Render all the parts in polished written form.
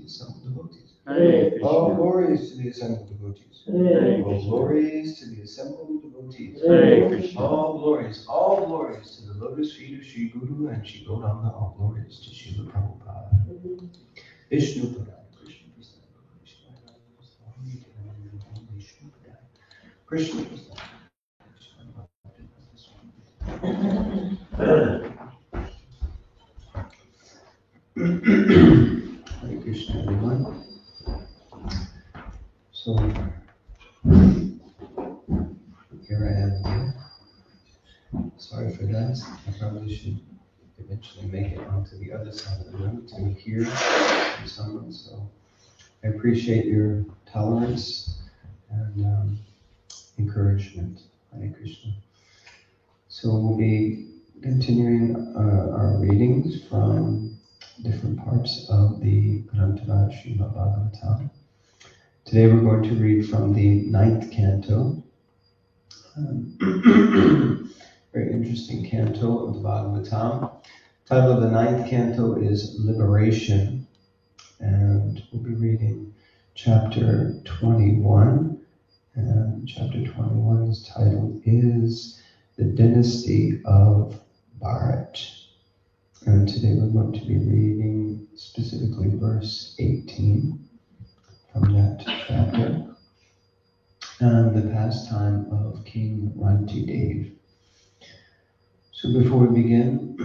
assembled devotees. Hare Krishna. All glories to the assembled devotees. Hare All Krishna. glories to the assembled devotees. Hare Krishna. All glories to the lotus feet of Sri Guru and Sri Gauranga. All glories to Srila Prabhupada. Vishnu Padai, Krishna Prasad, Vishnu Padai, Krishna Prasad. Hare Krishna, everyone. So, here I am again. Sorry for that. I probably should eventually make it onto the other side of the room to hear from someone. So, I appreciate your tolerance and encouragement. Hare Krishna. So, we'll be continuing our readings from different parts of the Grantaraj Srimad Bhagavatam. Today we're going to read from the 9th canto. Very interesting canto of the Bhagavatam. The title of the 9th canto is Liberation, and we'll be reading chapter 21. And chapter 21's title is The Dynasty of Bharat. And today we're going to be reading specifically verse 18 from that chapter, and the pastime of King Rantidev. So before we begin,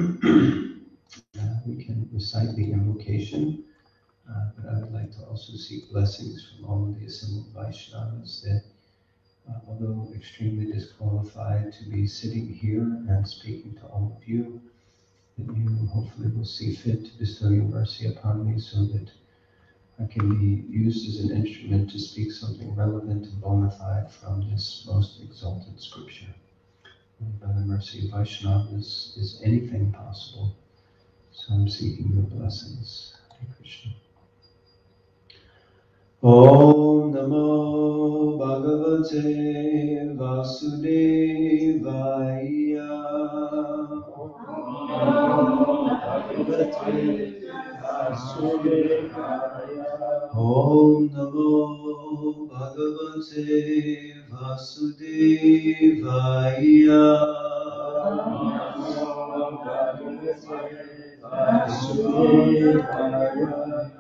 we can recite the invocation, but I would like to also seek blessings from all of the assembled Vaishnavas that, although extremely disqualified to be sitting here and speaking to all of you, that you hopefully will see fit to bestow your mercy upon me so that I can be used as an instrument to speak something relevant and bona fide from this most exalted scripture. And by the mercy of Vaishnavas is anything possible. So I'm seeking your blessings. Hare Krishna. Om Namo Bhagavate Vasudevaya. Om Namo Bhagavate Vasudevaya.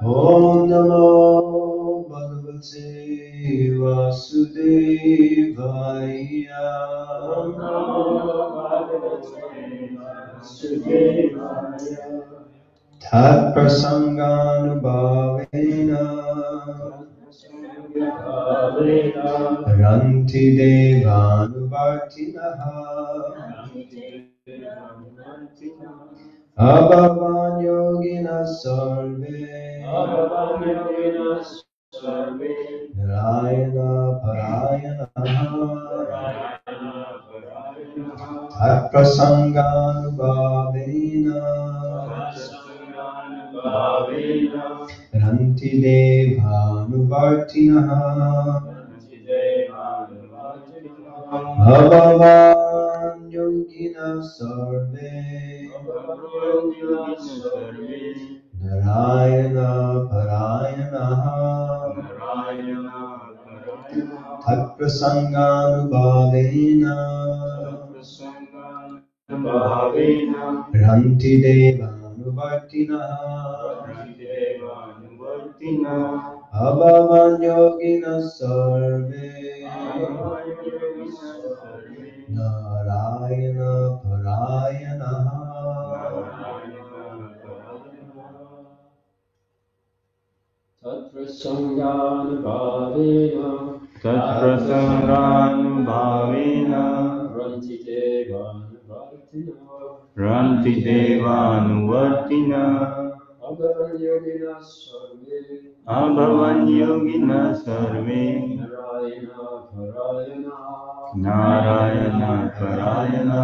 Om Namo Bhagavate Vasudevaya. Tat prasanganubhavena Ranti devanuvartinaha Abhavan yogina sarve Narayana parayanaha Tat prasanganubhavena Ranti devanuvartinaha Bhagavan yogina sarve Narayana parayanaha Tat prasanganubhavena Ranti devanuvartinaha Abhavan yogina sarve Narayana parayanaha. Tat prasanganubhavena Ranti devanuvartina Abhavan yogina sarve Narayana parayana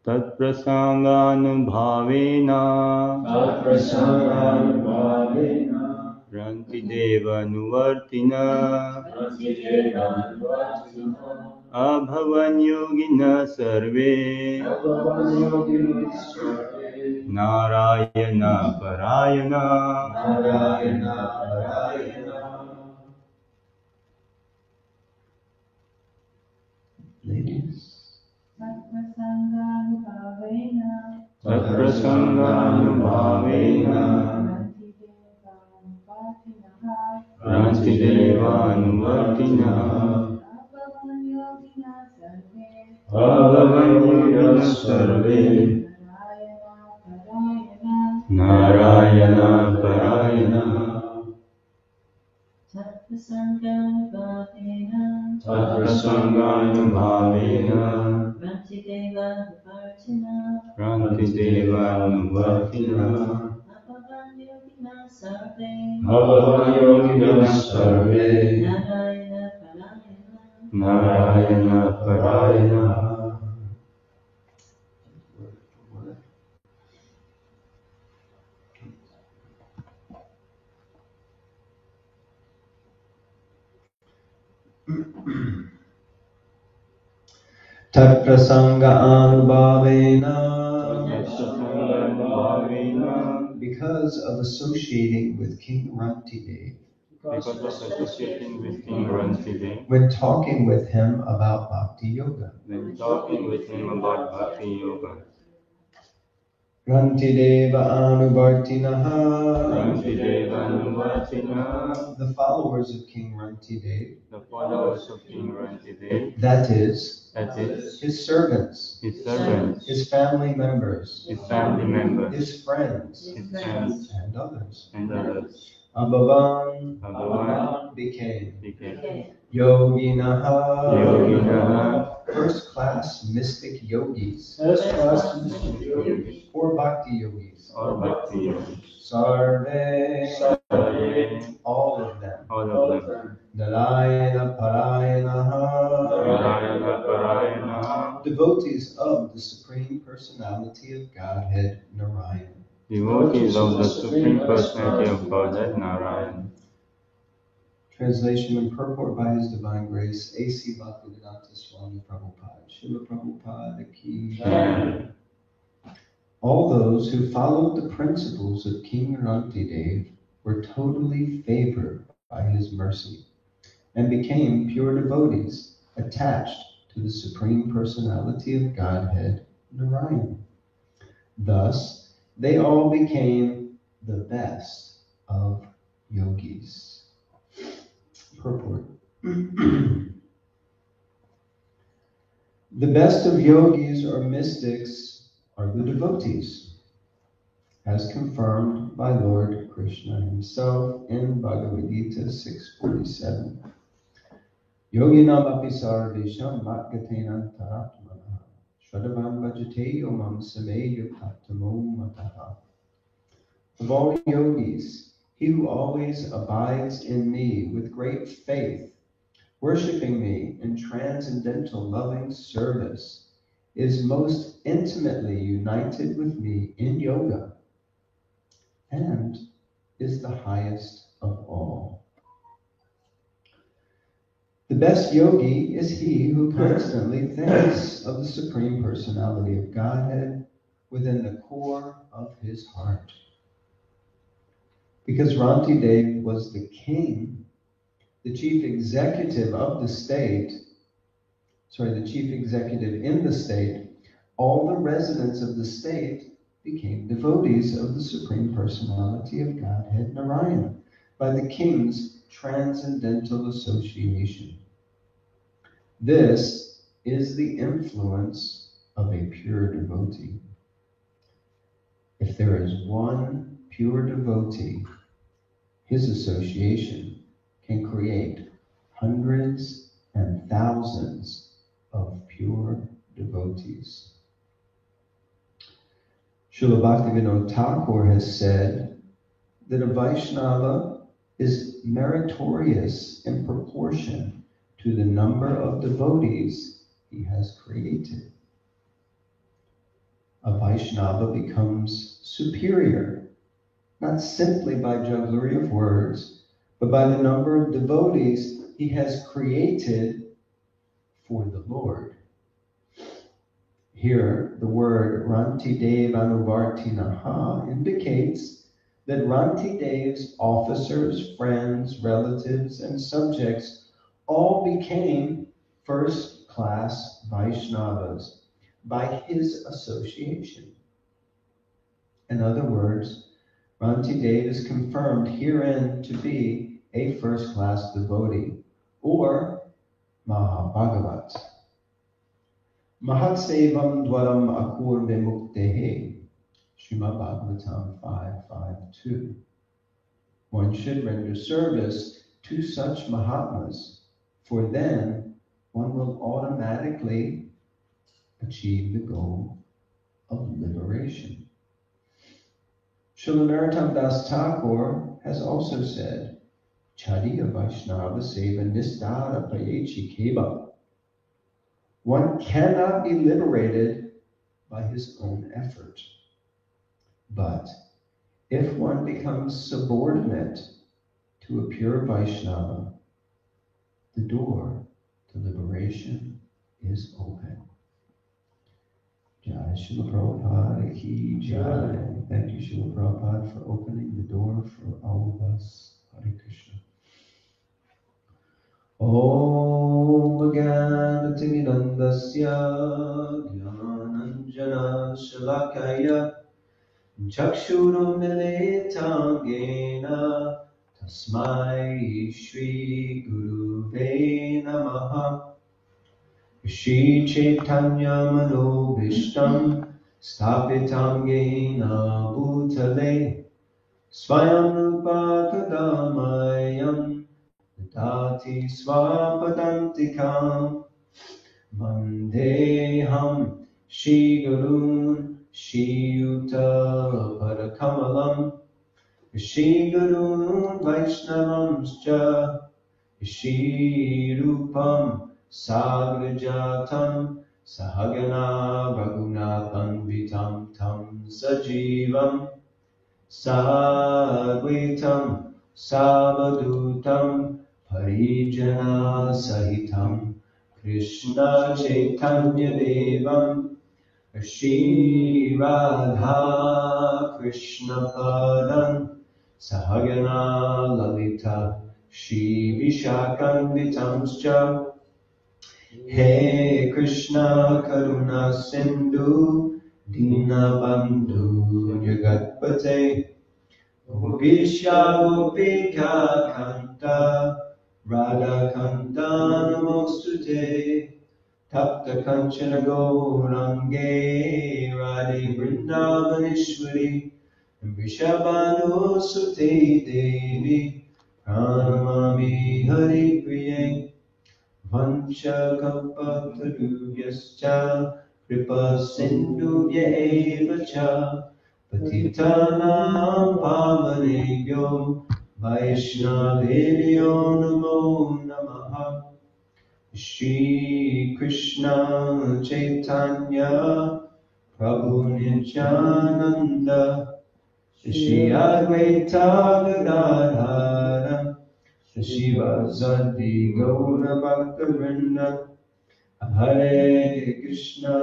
Tat prasanganubhavena Ranti devanuvartina Abhavan yogina sarve Narayana Parayana. Narayana Parayana. Ladies. Tatprasanganubhavena Rantidevanuvartina Bhagavan yogina sarve Narayana Parayana Tatprasanganubhavena Rantidevanuvartina Bhagavan yogina sarve Narayana Parayana. Tat prasanga anubhavena. Because of associating with King Rantidev. Because of associating with King Rantidev. When talking with him about Bhakti Yoga. When talking with him about Bhakti Yoga. Rantideva Anuvartinaha. Rantideva Anuvartinaha. The followers of King Rantidev. The followers of King Rantidev. That is, his servants. His servants. His family members. His family members. His friends. His friends. And others. And others. Abhavan became Yoginaha. Yoginaha. First class mystic yogis. Or Bhakti yogis. Or Bhakti yogis. Sarve. All of them. Narayana Parayana. Devotees of the Supreme Personality of Godhead, Narayan. Devotees of the Supreme Personality of Godhead, Narayan. Translation and purport by His Divine Grace, A.C. Bhaktivedanta Swami Prabhupada. Srila Prabhupada ki. All those who followed the principles of King Rantidev were totally favored by his mercy and became pure devotees attached to the Supreme Personality of Godhead, Narayan. Thus, they all became the best of yogis. Purport. The best of yogis or mystics are the devotees, as confirmed by Lord Krishna himself in Bhagavad Gita 6.47. Yoginam api sarvesham matgatena taratmana shadavam bhajate yomam sameya patamo mataha. Of all yogis, he who always abides in me with great faith, worshiping me in transcendental loving service, is most intimately united with me in yoga and is the highest of all. The best yogi is he who constantly thinks of the Supreme Personality of Godhead within the core of his heart. Because Rantidev was the king, the chief executive of the state, the chief executive in the state, all the residents of the state became devotees of the Supreme Personality of Godhead, Narayan, by the king's transcendental association. This is the influence of a pure devotee. If there is one pure devotee, his association can create hundreds and thousands of pure devotees. Srila Bhaktivinoda Thakur has said that a Vaishnava is meritorious in proportion to the number of devotees he has created. A Vaishnava becomes superior, not simply by jugglery of words, but by the number of devotees he has created for the Lord. Here, the word Rantidev Anuvartinaha indicates that Rantidev's officers, friends, relatives, and subjects all became first-class Vaishnavas by his association. In other words, Rantidev is confirmed herein to be a first-class devotee, or Mahabhagavat. Mahatsevam dwaram akur vimuktehe, Srimad Bhagavatam 5.5.2. One should render service to such Mahatmas, for then one will automatically achieve the goal of liberation. Srila Narottam Das Thakur has also said, Chadiya Vaishnava Seva Nistara Payechi Keva. One cannot be liberated by his own effort. But if one becomes subordinate to a pure Vaishnava, the door to liberation is open. Jai Srila Prabhupada Ki Jai. Thank you, Srila Prabhupada, for opening the door for all of us. Hare Krishna. Om Gyanatimirandasya Gyananjana Shalakaya Chakshuram Militam Yena Tasmai Shri Guruve Namaha Shri Chaitanya Manobhishtam Stapitam Yena Bhutale Swayam Rupa Kadamayam Dati Swapadantikam Vandeham Shri Gurun Shri Yuta Parakamalam Shri Gurun Vaishnavamscha Shri Rupam Sagrajatam Sahagana Raghunatham Vitam Tam Sajivam Sadvitam Savadutam Parijana Sahitam Krishna Chaitanya Devam Shri Radha Krishna Padam Sahagana Lalita Shri Vishakanvitamscha He Krishna Karuna Sindhu Dinabandhu Jagatpate Gopisha Gopika Kanta Radha Kanta Namostute Tapta Kanchana Gaurange Radhi Vrindavaneshwari Vishabhanu Sute Devi Pranamami Hari Priye Vancha Kalpatarubhyascha Kripa Sindhubhya Eva Cha Patitanam Pavanebhyo Vaishnavebhyo Namo Namaha Shri Krishna Chaitanya Prabhu Nityananda Shri Advaita Gadadhara Shiva Zadi Gaura Bhakta Hare Krishna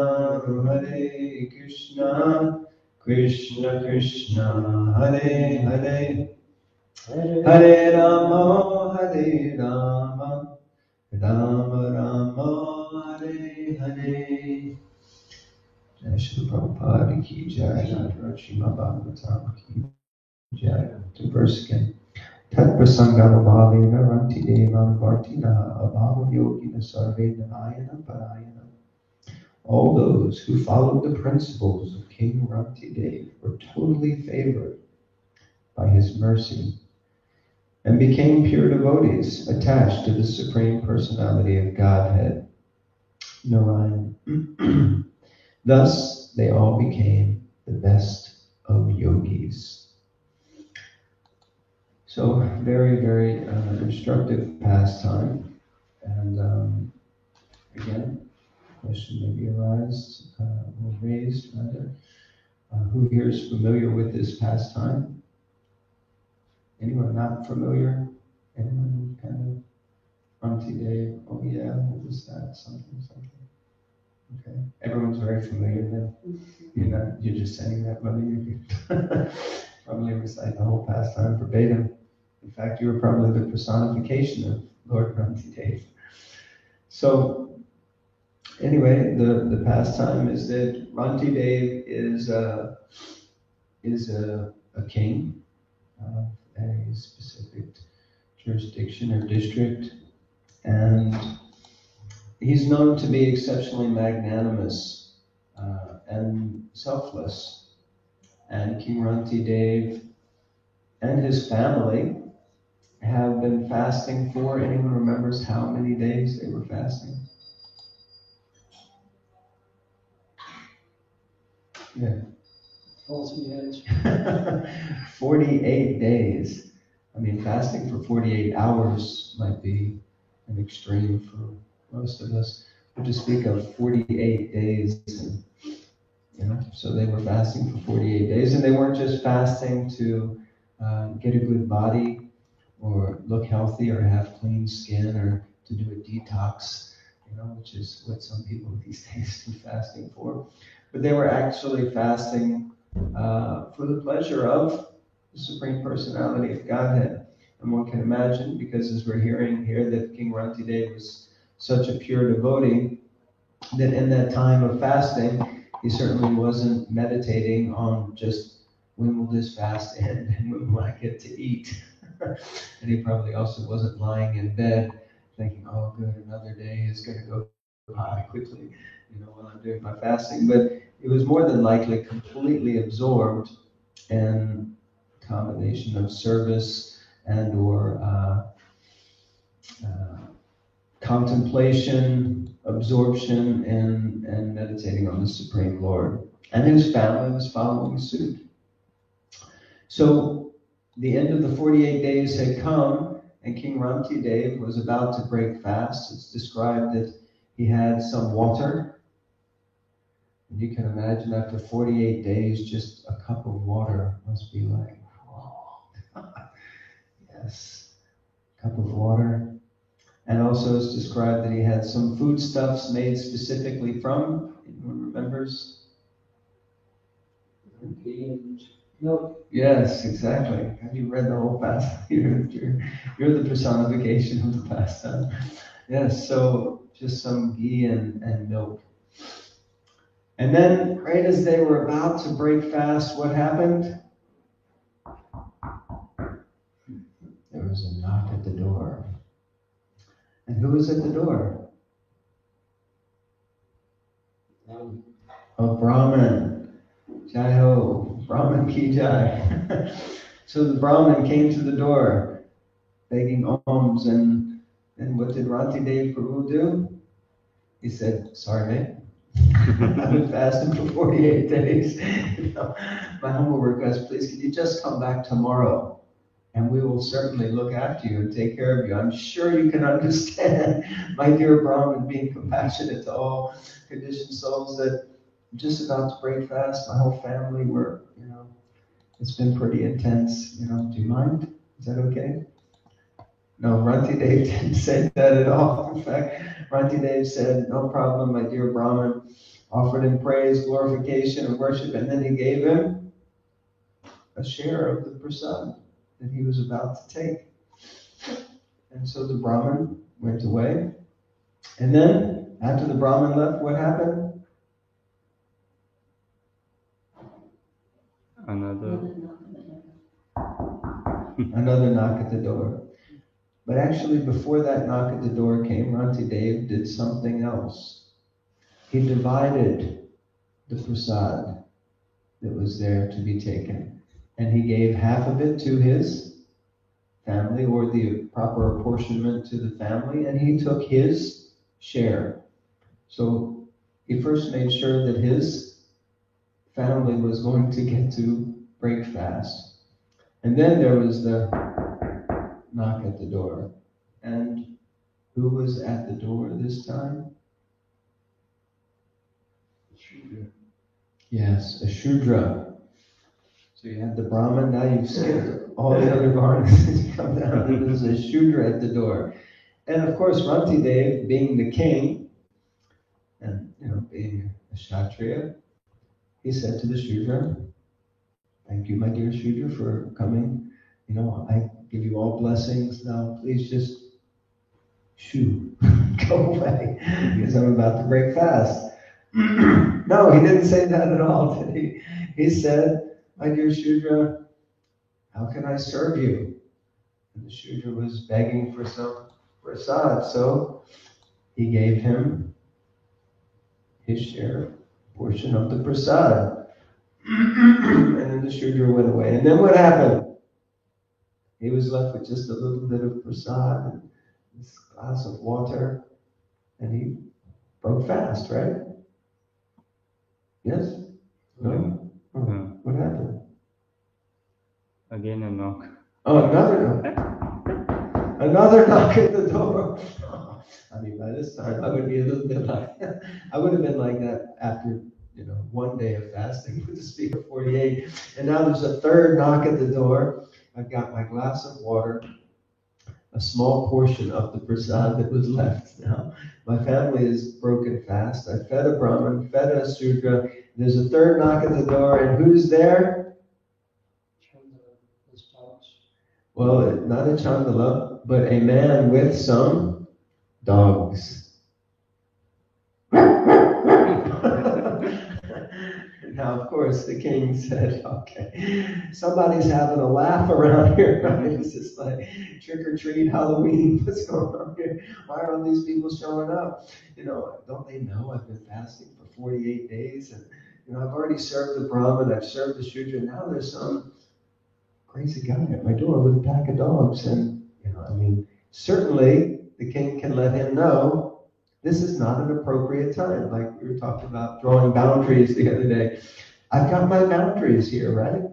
Krishna Krishna Hare Hare Hare Rama Rama Rama Hare Hare. Jai Shri Prabhupada Ki Jai. Srimad Bhagavatam Ki Jai. To verse again. Tat prasangam bhavena ranti devam vartina abhava yogina sarvena ayana parayana. All those who followed the principles of King Rantidev were totally favored by his mercy and became pure devotees attached to the Supreme Personality of Godhead, Narayan. Thus, they all became the best of yogis. So, very, very instructive pastime. And again, question may be raised rather. Who here is familiar with this pastime? Anyone not familiar? Anyone kind of Rantidev? Oh yeah, what was that? Something. Okay, everyone's very familiar then. You're just saying that, whether you could probably recite the whole pastime verbatim. In fact, you were probably the personification of Lord Rantidev. So, anyway, the pastime is that Rantidev is a king of a specific jurisdiction or district, and he's known to be exceptionally magnanimous and selfless. And King Rantidev and his family have been fasting for, anyone remembers how many days they were fasting? Yeah. 48 days. I mean, fasting for 48 hours might be an extreme for most of us. But to speak of 48 days, so they were fasting for 48 days, and they weren't just fasting to get a good body or look healthy or have clean skin or to do a detox, which is what some people these days do fasting for. But they were actually fasting for the pleasure of the Supreme Personality of Godhead. And one can imagine, because as we're hearing here that King Rantidev was such a pure devotee, that in that time of fasting, he certainly wasn't meditating on just when will this fast end and when will I get to eat. And he probably also wasn't lying in bed thinking, oh good, another day is going to go by quickly, while I'm doing my fasting. But it was more than likely completely absorbed in a combination of service and or contemplation, absorption, and meditating on the Supreme Lord. And his family was following suit. So the end of the 48 days had come, and King Rantidev was about to break fast. It's described that he had some water. And you can imagine after 48 days, just a cup of water must be like, oh, yes, a cup of water. And also it's described that he had some foodstuffs made specifically from, anyone remembers? Milk. Yes, exactly. Have you read the whole pastime? You're the personification of the pastime. Yes, so just some ghee and milk. And then, right as they were about to break fast, what happened? There was a knock at the door. And who was at the door? A Brahmin. Jai ho. Brahmin ki jai. So the Brahmin came to the door, begging alms, and what did Rantidev Prabhu do? He said, sorry, mate. I've been fasting for 48 days. My humble request, please, can you just come back tomorrow? And we will certainly look after you and take care of you. I'm sure you can understand, my dear Brahmin, being compassionate to all conditioned souls, that I'm just about to break fast. My whole family were, it's been pretty intense. Do you mind? Is that okay? No, Rantidev didn't say that at all. In fact, Rantidev said, no problem, my dear Brahmin, offered him praise, glorification, and worship, and then he gave him a share of the prasad that he was about to take. And so the Brahmin went away. And then, after the Brahmin left, what happened? Another knock at the door. But actually, before that knock at the door came, Rantidev did something else. He divided the prasad that was there to be taken. And he gave half of it to his family, or the proper apportionment to the family, and he took his share. So he first made sure that his family was going to get to break fast. And then there was the knock at the door. And who was at the door this time? Shudra. Yes, a Shudra. So you had the Brahmin, now you've skipped all the other Varnas. You come down, and there's a Shudra at the door. And of course, Rantidev, being the king, and being a Kshatriya, he said to the Shudra, thank you, my dear Shudra, for coming. I give you all blessings. Now, please just shoo, go away, because I'm about to break fast. No, he didn't say that at all, did he? He said, my dear Shudra, how can I serve you? And the Shudra was begging for some prasad, so he gave him his share portion of the prasad. And then the Shudra went away. And then what happened? He was left with just a little bit of prasad and this glass of water, and he broke fast, right? Yes? No? Oh, what happened? Again a knock. Oh, another knock. Another knock at the door. I mean, by this time, I would be a little bit like, I would have been like that after, one day of fasting with the speaker 48. And now there's a third knock at the door. I've got my glass of water, a small portion of the prasad that was left now. My family is broken fast. I fed a Brahmin, fed a Sudra. There's a third knock at the door, and who's there? Well, not a Chandala, but a man with some dogs. Now, of course, the king said, okay, somebody's having a laugh around here, right? It's just like trick-or-treat, Halloween, what's going on here? Why are all these people showing up? Don't they know I've been fasting for 48 days? And, I've already served the Brahmin, I've served the Shudra, and now there's some crazy guy at my door with a pack of dogs. And, certainly the king can let him know this is not an appropriate time. Like we were talking about drawing boundaries the other day. I've got my boundaries here, right?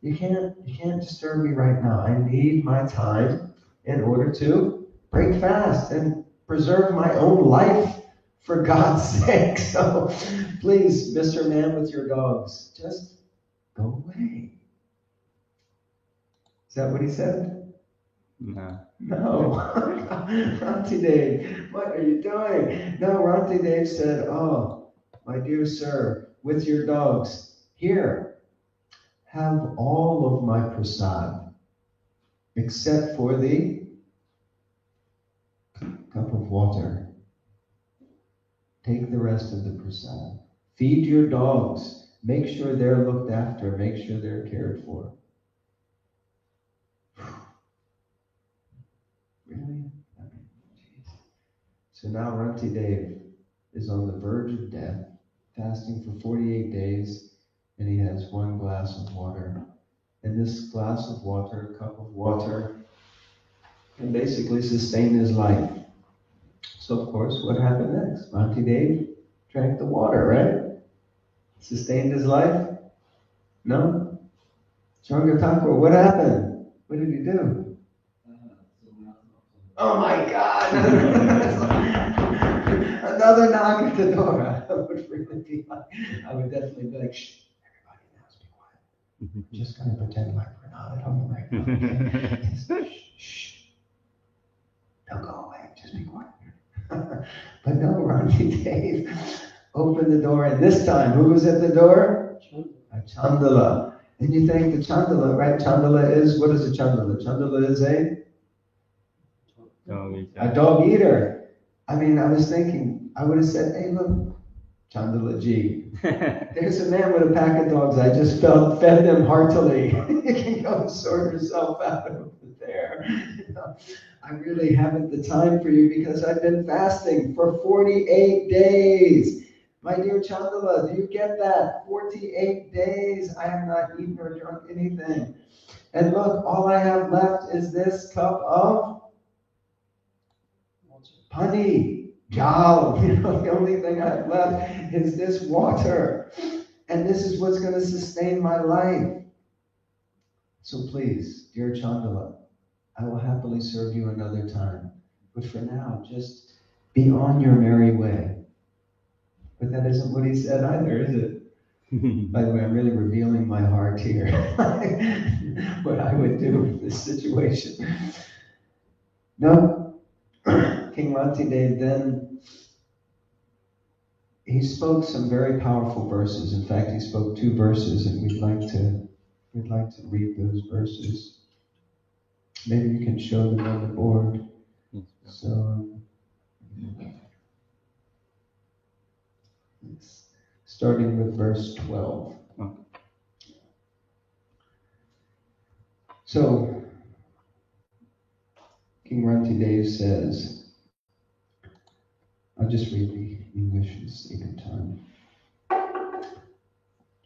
You can't disturb me right now. I need my time in order to break fast and preserve my own life, for God's sake. So please, Mr. Man with your dogs, just go away. Is that what he said? No. Rantidev, what are you doing? No, Rantidev said, oh, my dear sir, with your dogs, here, have all of my prasad, except for the cup of water. Take the rest of the prasad. Feed your dogs. Make sure they're looked after. Make sure they're cared for. Really? So now Rantidev is on the verge of death, fasting for 48 days, and he has one glass of water. And this glass of water, cup of water, can basically sustain his life. So of course, what happened next? Rantidev drank the water, right? Sustained his life? No? Sangha Thakur, what happened? What did he do? Oh my God! Another knock at the door. I would really be like, I would definitely be like, shh, everybody now, be quiet. I'm just going to pretend like we're not at home right now. Okay? Shh. Don't go away, just be quiet. But no, Rantidev opened the door, and this time, who was at the door? A Chandala. And you think the Chandala, right? Chandala is, what is a Chandala? Chandala is a dog eater. I mean, I was thinking, I would have said, hey, look, Chandala Ji, there's a man with a pack of dogs. I just fed them heartily. You can go and sort yourself out of there. I really haven't the time for you because I've been fasting for 48 days. My dear Chandala, do you get that? 48 days I have not eaten or drunk anything. And look, all I have left is this cup of honey, jal. The only thing I have left is this water. And this is what's going to sustain my life. So please, dear Chandala, I will happily serve you another time. But for now, just be on your merry way. But that isn't what he said either, is it? By the way, I'm really revealing my heart here. What I would do in this situation. No, King Rantidev then he spoke some very powerful verses. In fact, he spoke 2 verses, and we'd like to read those verses. Maybe you can show them on the board. So, starting with verse 12. So, King Rantidev says, I'll just read the English for the sake of time.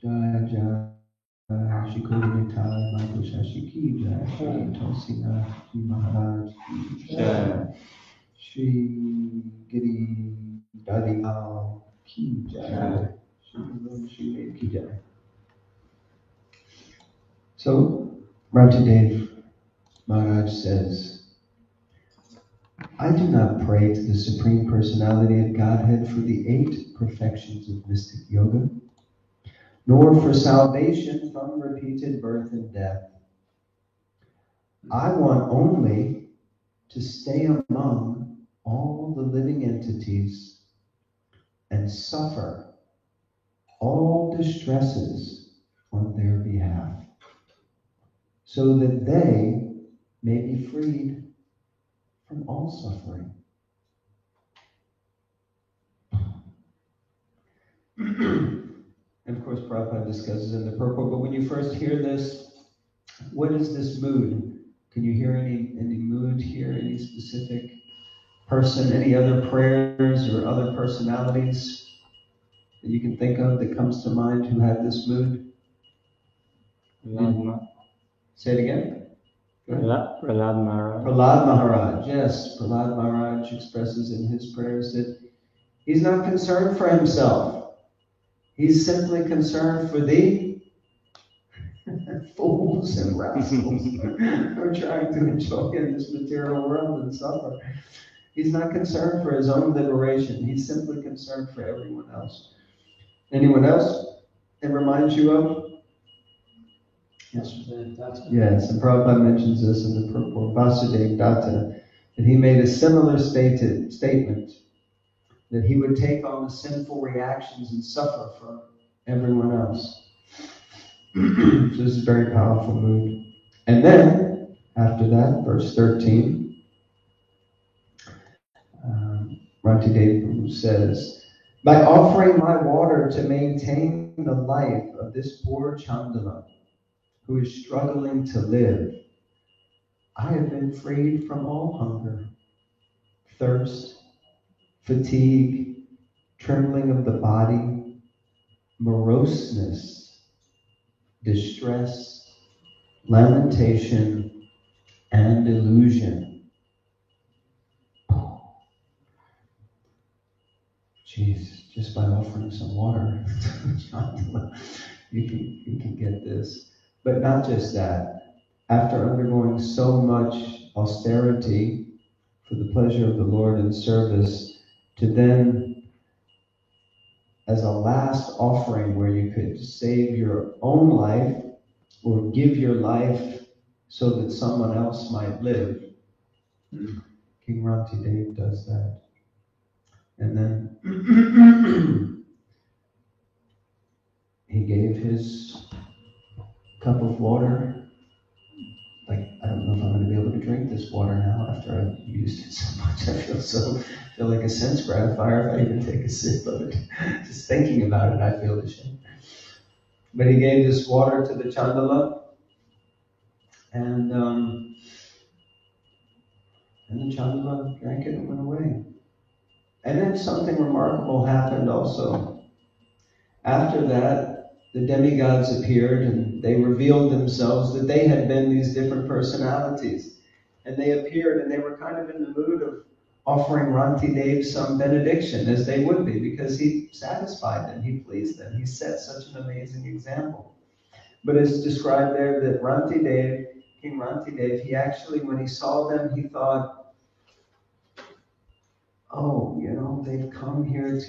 Jai Jai Shikori Nitai Michael Shashi Ki Jai Shri Tosina Ji Maharaj Ki Jai Shri Giri Dadipal Ki Jai Shri Ki Jai. So Rantidev Maharaj says, I do not pray to the Supreme Personality of Godhead for the 8 perfections of mystic yoga, nor for salvation from repeated birth and death. I want only to stay among all the living entities and suffer all distresses on their behalf, so that they may be freed from all suffering. And of course, Prabhupada discusses in the purport, but when you first hear this, what is this mood? Can you hear any mood here, any specific person, any other prayers or other personalities that you can think of that comes to mind who have this mood? Say it again. Prahlad Maharaj. Prahlad Maharaj, yes. Prahlad Maharaj expresses in his prayers that he's not concerned for himself. He's simply concerned for the fools and rascals who are trying to enjoy in this material world and suffer. He's not concerned for his own liberation. He's simply concerned for everyone else. Anyone else it reminds you of? Yes. Yes, and Prabhupada mentions this in the purport, Vasudev Datta, that he made a similar statement, that he would take on the sinful reactions and suffer for everyone else. So this is a very powerful mood. And then, after that, verse 13, Rantidev says, by offering my water to maintain the life of this poor Chandala, who is struggling to live, I have been freed from all hunger, thirst, fatigue, trembling of the body, moroseness, distress, lamentation, and illusion. Jeez, just by offering some water, you can get this. But not just that. After undergoing so much austerity for the pleasure of the Lord and service, to then, as a last offering where you could save your own life or give your life so that someone else might live, King Rantidev does that. And then he gave his cup of water. Like, I don't know if I'm going to be able to drink this water now after I've used it so much. I feel like a sense gratifier if I even take a sip of it. Just thinking about it, I feel ashamed. But he gave this water to the Chandala, and the Chandala drank it and went away. And then something remarkable happened also. After that, the demigods appeared and they revealed themselves that they had been these different personalities. And they appeared and they were kind of in the mood of offering Rantidev some benediction, as they would be, because he satisfied them, he pleased them, he set such an amazing example. But it's described there that Rantidev, King Rantidev, he actually, when he saw them, he thought, oh, they've come here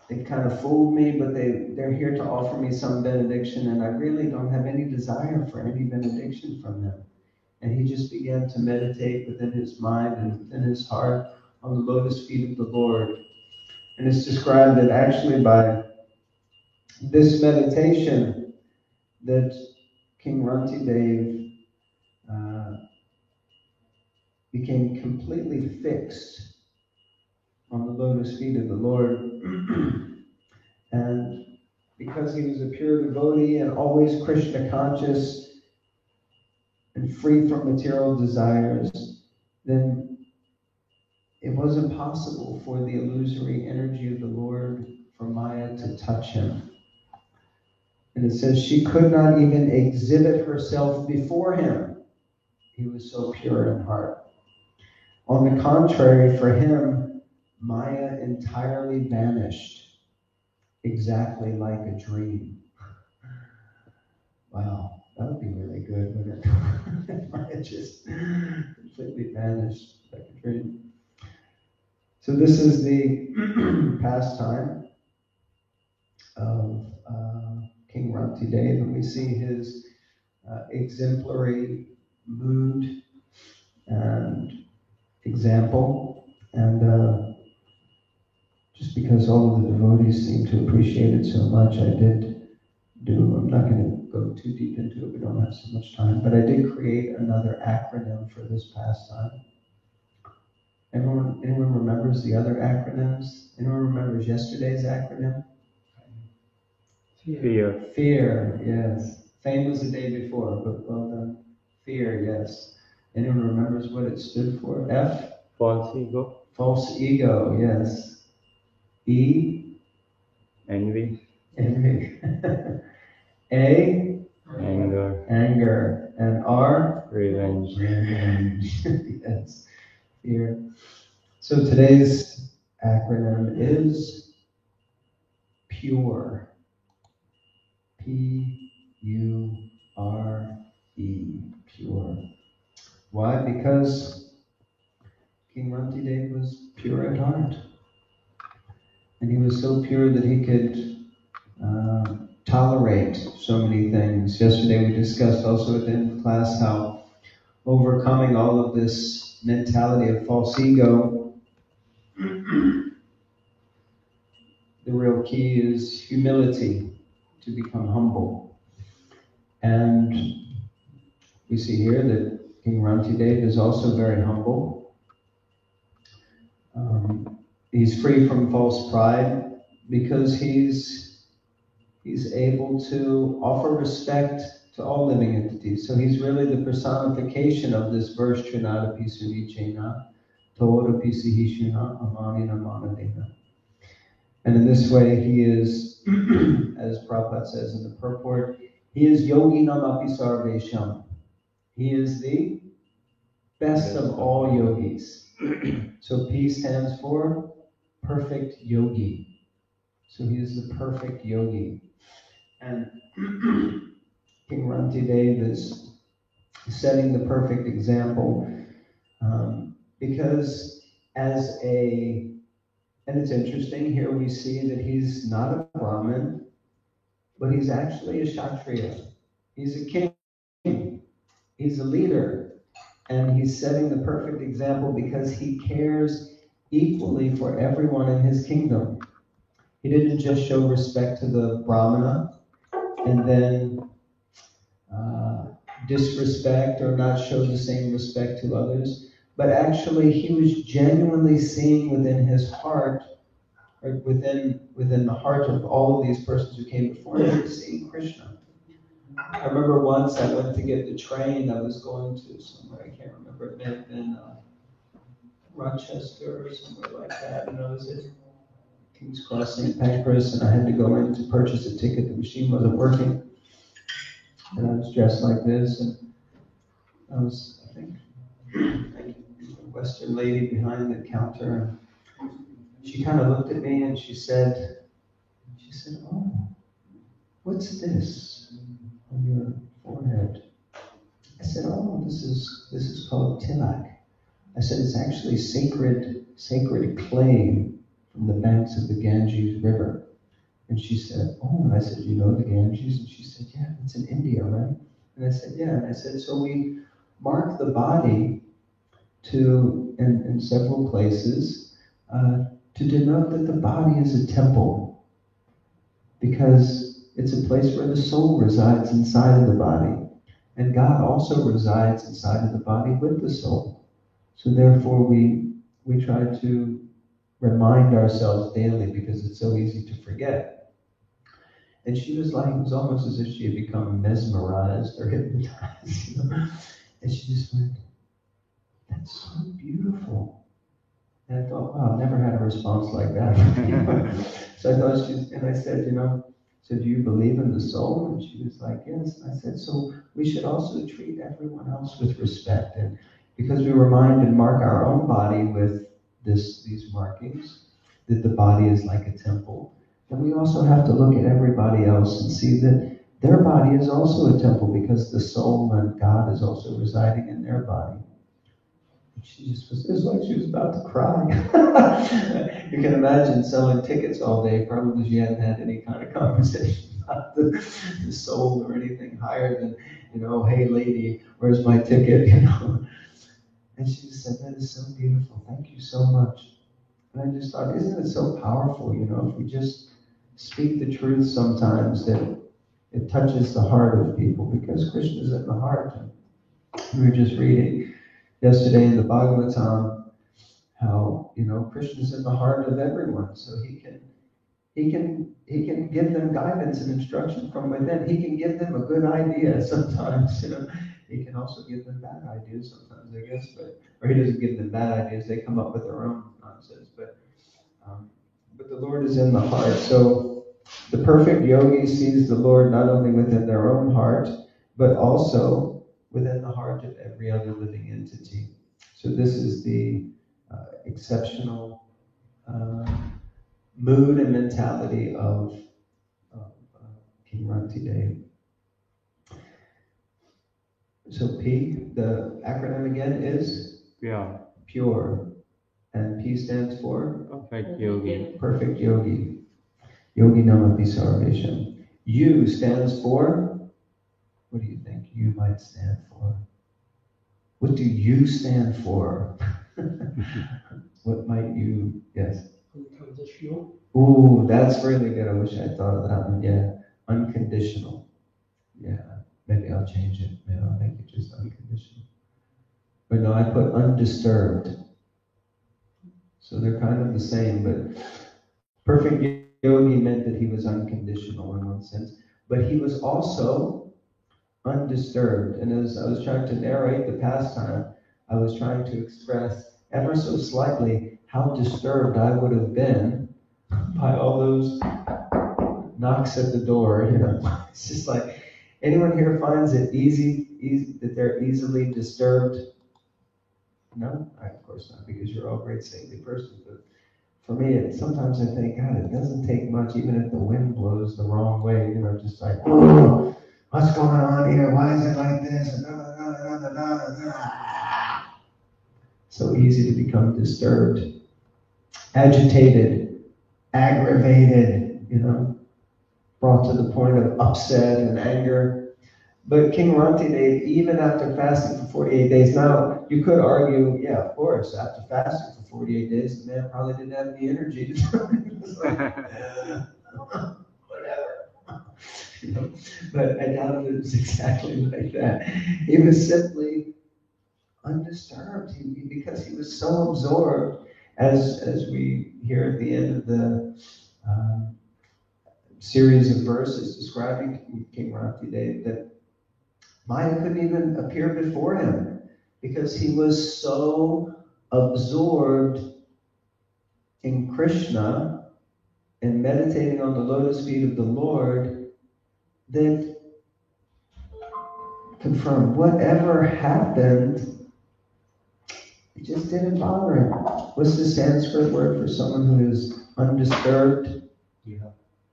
they kind of fooled me, but they're here to offer me some benediction, and I really don't have any desire for any benediction from them. And he just began to meditate within his mind and within his heart on the lotus feet of the Lord. And it's described that actually by this meditation that King Rantidev became completely fixed on the lotus feet of the Lord. And because he was a pure devotee and always Krishna conscious and free from material desires, then it wasn't possible for the illusory energy of the Lord, for Maya, to touch him. And it says she could not even exhibit herself before him. He was so pure in heart. On the contrary, for him, Maya entirely vanished, exactly like a dream. Wow, that would be really good, wouldn't it? Maya just completely vanished like a dream. So this is the pastime of King Rantidev, and we see his exemplary mood and example, and just because all of the devotees seem to appreciate it so much, I'm not going to go too deep into it, we don't have so much time, but I did create another acronym for this pastime. Anyone remembers the other acronyms? Anyone remembers yesterday's acronym? Fear. Fear, yes. Fame was the day before, but well done. Fear, yes. Anyone remembers what it stood for? F? False ego. False ego, yes. E? Envy. Envy. A? Anger. Anger. And R? Revenge. Revenge. Yes. Fear. So today's acronym is PURE. P-U-R-E. Pure. Why? Because King Rantidev was pure at heart. And he was so pure that he could tolerate so many things. Yesterday we discussed also within class how overcoming all of this mentality of false ego, the real key is humility, to become humble. And we see here that King Rantidev is also very humble. He's free from false pride because he's able to offer respect to all living entities. So he's really the personification of this verse, Trinada Pisunichena, Toda Pisihishuna, Amanina Manadena. And in this way, he is, as Prabhupada says in the purport, he is Yoginam Api Sarvesham. He is the best of all yogis. So P stands for perfect yogi. So he is the perfect yogi. And King Rantidev is setting the perfect example because and it's interesting, here we see that he's not a Brahmin, but he's actually a Kshatriya. He's a king. He's a leader. And he's setting the perfect example because he cares equally for everyone in his kingdom. He didn't just show respect to the Brahmana and then disrespect or not show the same respect to others, but actually he was genuinely seeing within his heart, or within the heart of all of these persons who came before him, he was seeing Krishna. I remember once I went to get the train. I was going to somewhere, I can't remember, it may have been Rochester or somewhere like that, and I was at King's Cross, St. Pancras, and I had to go in to purchase a ticket. The machine wasn't working, and I was dressed like this, and I was, I think, a Western lady behind the counter, and she kind of looked at me and she said, "Oh, what's this on your forehead?" I said, "Oh, this is called tilak." I said, "It's actually sacred clay from the banks of the Ganges River." And she said, "Oh," and I said, "You know the Ganges?" And she said, "Yeah, it's in India, right?" And I said, "Yeah." And I said, "So we mark the body in several places to denote that the body is a temple, because it's a place where the soul resides inside of the body, and God also resides inside of the body with the soul. So therefore we try to remind ourselves daily, because it's so easy to forget. And she was like, it was almost as if she had become mesmerized or hypnotized, you know? And she just went, "That's so beautiful." And I thought, wow, I've never had a response like that. You know? So I thought and I said, so do you believe in the soul? And she was like, yes. And I said, so we should also treat everyone else with respect. And because we remind and mark our own body with these markings, that the body is like a temple, then we also have to look at everybody else and see that their body is also a temple, because the soul and God is also residing in their body. She just was, it was like she was about to cry. You can imagine selling tickets all day. Probably she hadn't had any kind of conversation about the soul or anything higher than, hey lady, where's my ticket? And she just said, that is so beautiful. Thank you so much. And I just thought, isn't it so powerful, if we just speak the truth sometimes, that it touches the heart of people, because Krishna is in the heart. And we were just reading yesterday in the Bhagavatam how Krishna is in the heart of everyone, so he can give them guidance and instruction from within. He can give them a good idea sometimes. He can also give them bad ideas sometimes, I guess, or he doesn't give them bad ideas. They come up with their own nonsense. But the Lord is in the heart. So the perfect yogi sees the Lord not only within their own heart, but also within the heart of every other living entity. So this is the exceptional mood and mentality of King Rantidev. So P, the acronym again is? Pure. Pure. And P stands for? Perfect yogi. Perfect yogi. Yogi Namapi Sarvesham. U stands for? What do you think U might stand for? What do you stand for? What might you, yes? Unconditional. Ooh, that's really good. I wish I thought of that one. Yeah, unconditional. Yeah, maybe I'll change it. Maybe I'll make it just unconditional. But no, I put undisturbed. So they're kind of the same, but perfect yogi meant that he was unconditional in one sense, but he was also undisturbed. And as I was trying to narrate the pastime, I was trying to express ever so slightly how disturbed I would have been by all those knocks at the door. It's just like, anyone here finds it easy that they're easily disturbed? No, of course not, because you're all great saintly persons. But for me, sometimes I think, God, it doesn't take much, even if the wind blows the wrong way. Just like, oh, what's going on here? Why is it like this? So easy to become disturbed, agitated, aggravated, brought to the point of upset and anger. But King Rantidev, even after fasting for 48 days, now you could argue, yeah, of course, after fasting for 48 days, the man probably didn't have any energy to do it. Whatever. But I doubt it was exactly like that. He was simply undisturbed because he was so absorbed, as we hear at the end of the series of verses describing King Rantidev, that Maya couldn't even appear before him because he was so absorbed in Krishna and meditating on the lotus feet of the Lord that confirmed whatever happened, it just didn't bother him. What's the Sanskrit word for someone who is undisturbed? Yeah.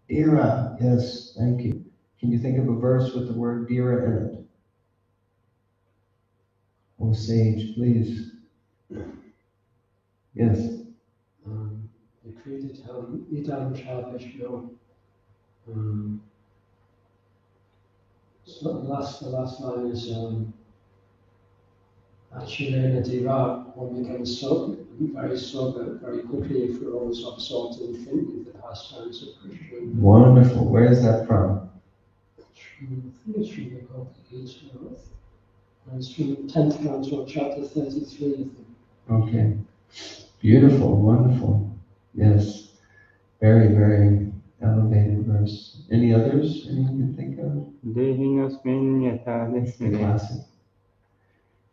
Dhira. Yes, thank you. Can you think of a verse with the word dhira in it? Oh, sage, please. Yes. The created Idam Chavishno. It's not the last line is Achirena Deva, one becomes very sober very quickly if we're always absorbed in thinking of the pastimes of Krishna. Wonderful. Where is that from? I think it's from the Bhagavad Gita. It's from 10th Canto, chapter 33 of the Okay. Beautiful, wonderful. Yes. Very, very elevated verse. Any others? Anyone you can think of? Dehinasmin yatha It's the desne classic.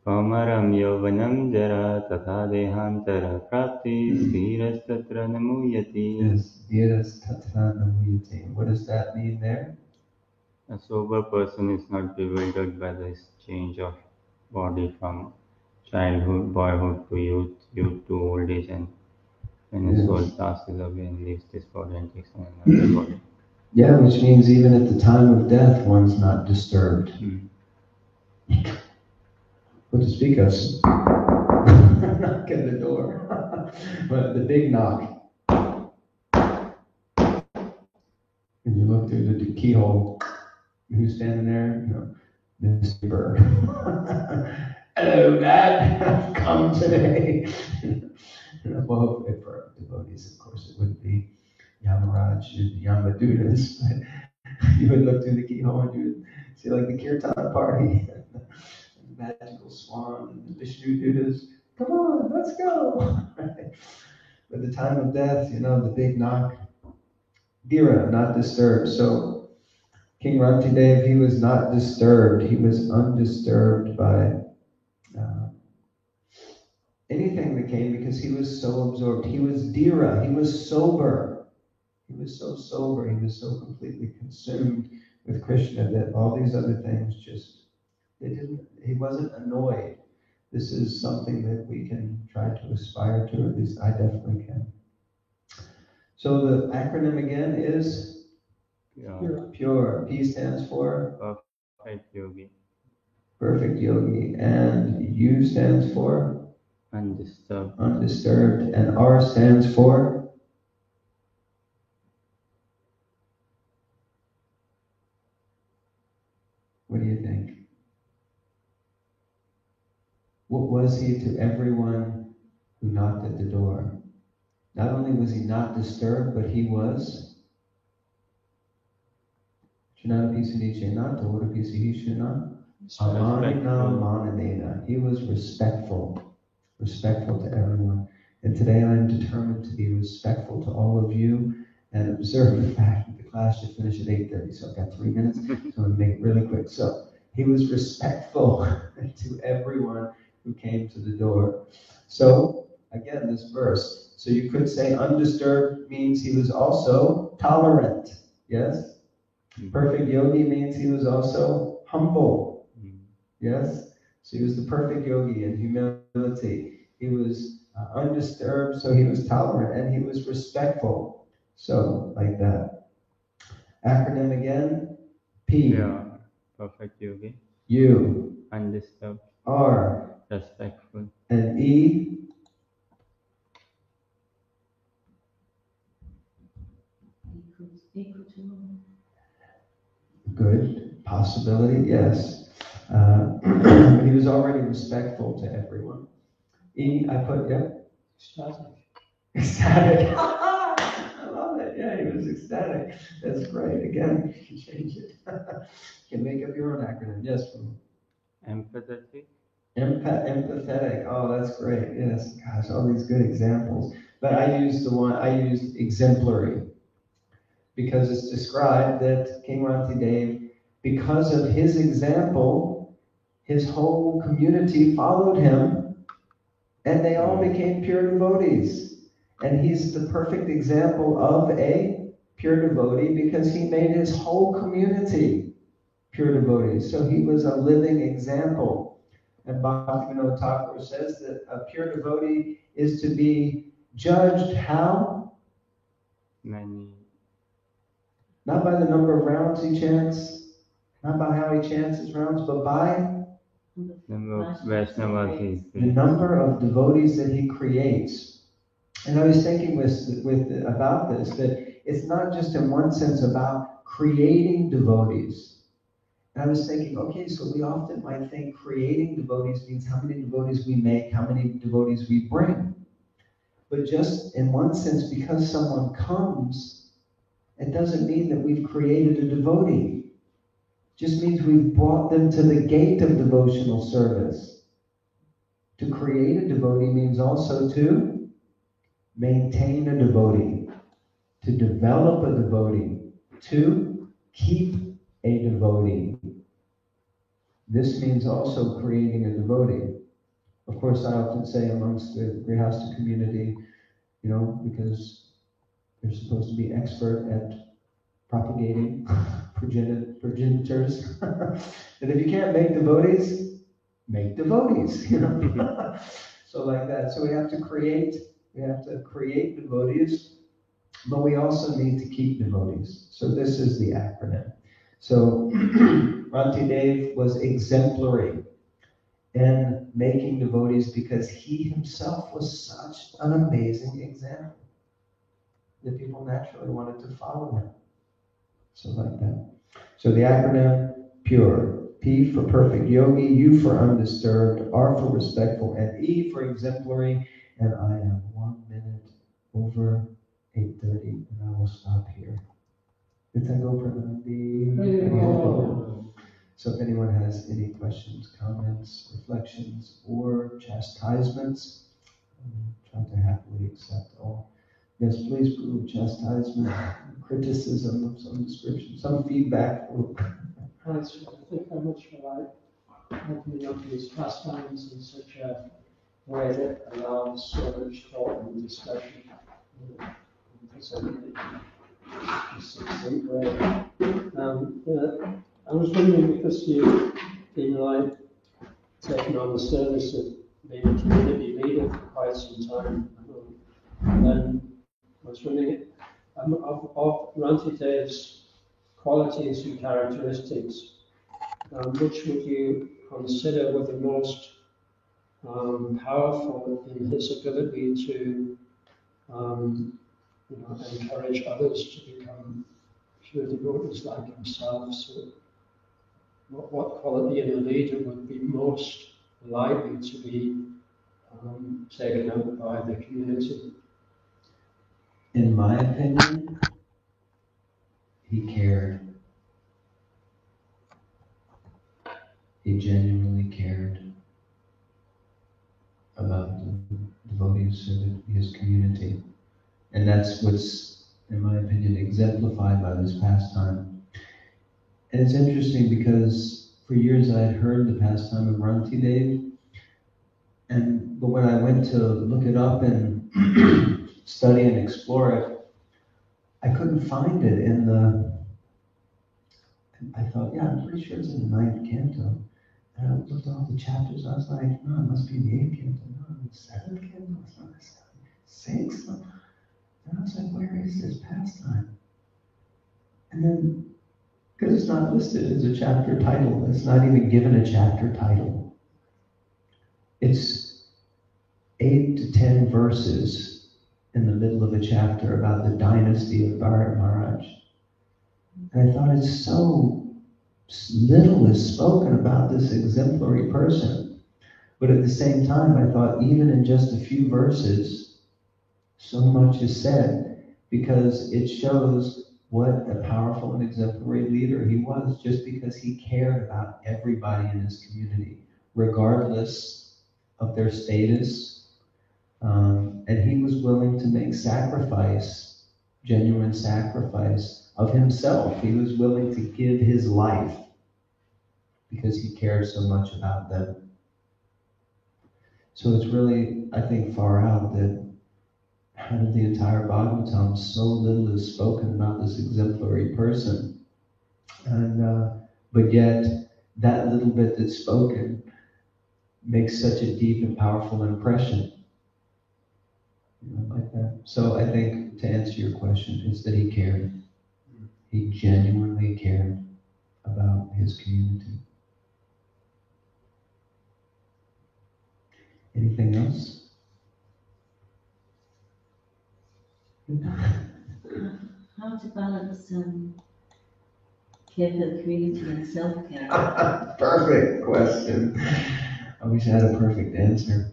Kamaram yovanam jara tatha dehantara prapti sthirastatra namuyati. Yes. Dhiras tatra namuyate. What does that mean there? A sober person is not bewildered by this change of body from childhood, boyhood to youth, youth to old age, and when his soul passes away and leaves this body and takes on another body. Yeah, which means even at the time of death, one's not disturbed. What to speak of? Knock at the door. But the big knock. And you look through the keyhole. Who's standing there? You know, Mr. Burr. Hello, Dad. I've come today. Well, for devotees, of course, it wouldn't be Yamaraj and Yamadutas, but you would look through the keyhole and you would see like the kirtan party, and the magical swan, and the Vishnu Dutas. Come on, let's go. At the time of death, you know, the big knock. Dhira, not disturbed. So King Rantidev, he was not disturbed. He was undisturbed by anything that came because he was so absorbed. He was dhira. He was sober. He was so sober. He was so completely consumed with Krishna that all these other things just, he wasn't annoyed. This is something that we can try to aspire to, at least I definitely can. So the acronym again is Pure. P stands for? Perfect yogi. Perfect yogi. And U stands for? Undisturbed. Undisturbed. And R stands for? What do you think? What was he to everyone who knocked at the door? Not only was he not disturbed, but he was he was respectful to everyone. And today I am determined to be respectful to all of you and observe the fact that the class should finish at 8:30, so I've got 3 minutes, so I'm going to make it really quick. So he was respectful to everyone who came to the door. So again, this verse. So you could say undisturbed means he was also tolerant. Yes? Perfect yogi means he was also humble. Yes? So he was the perfect yogi in humility. He was undisturbed, so he was tolerant, and he was respectful. So, like that. Acronym again. P. Yeah. Perfect yogi. U. Undisturbed. R. Respectful. And E. Equal to all. Good. Possibility, yes. But he was already respectful to everyone. E, I put, yeah? ecstatic. Ecstatic. I love it. Yeah, he was ecstatic. That's great. Again, you can change it. You can make up your own acronym. Yes. Empathetic. Empathetic. Oh, that's great. Yes. Gosh, all these good examples. But I used exemplary because it's described that King Rantidev, because of his example, his whole community followed him and they all became pure devotees. And he's the perfect example of a pure devotee because he made his whole community pure devotees. So he was a living example. And Bhaktivinoda Thakur says that a pure devotee is to be judged how? Not by the number of rounds he chants, not by how he chants his rounds, but by the number of devotees that he creates. And I was thinking about this, that it's not just in one sense about creating devotees. And I was thinking, okay, so we often might think creating devotees means how many devotees we make, how many devotees we bring. But just in one sense, because someone comes, it doesn't mean that we've created a devotee. It just means we've brought them to the gate of devotional service. To create a devotee means also to maintain a devotee, to develop a devotee, to keep a devotee. This means also creating a devotee. Of course, I often say amongst the Grihastha community, because they're supposed to be expert at propagating progenitors, that if you can't make devotees, make devotees, So like that. So we have to create devotees, but we also need to keep devotees. So this is the acronym. So Rantidev was exemplary in making devotees because he himself was such an amazing example that people naturally wanted to follow him. So like that. So the acronym, pure. P for perfect yogi, U for undisturbed, R for respectful, and E for exemplary. And I am 1 minute over 8:30, and I will stop here. Did I go for the? So if anyone has any questions, comments, reflections, or chastisements, try to happily accept all. Yes, please prove chastisement, criticism of some description, some feedback. I think how much opening up these pastimes in such a way that allows so much thought and discussion. Presented in a succinct way. I was wondering, because you've been taking on the service of being a community leader for quite some time, and then I was wondering, of Rantidev's qualities and characteristics, which would you consider were the most powerful in his ability to encourage others to become pure devotees like himself? So what quality in a leader would be most likely to be taken up by the community? In my opinion, he cared. He genuinely cared about the devotees of his community. And that's what's, in my opinion, exemplified by this pastime. And it's interesting because for years I had heard the pastime of Rantidev, but when I went to look it up and study and explore it, I couldn't find it in the. I thought, yeah, I'm pretty sure it's in the 9th canto. And I looked at all the chapters. I was like, no, it must be the 8th canto. No, the 7th canto. It's not the 6th. And I was like, where is this pastime? And then, because it's not listed as a chapter title, it's not even given a chapter title. It's 8 to 10 verses in the middle of a chapter about the dynasty of Bharat Maharaj. And I thought, it's so little is spoken about this exemplary person. But at the same time, I thought, even in just a few verses, so much is said, because it shows what a powerful and exemplary leader he was, just because he cared about everybody in his community, regardless of their status. And he was willing to make sacrifice, genuine sacrifice of himself. He was willing to give his life because he cared so much about them. So it's really, I think, far out that out of the entire Bhagavatam, so little is spoken about this exemplary person. And but yet, that little bit that's spoken makes such a deep and powerful impression. Like that. So I think, to answer your question, is that he cared. He genuinely cared about his community. Anything else? How to balance Care for the community and self-care. Perfect question. I wish I had a perfect answer.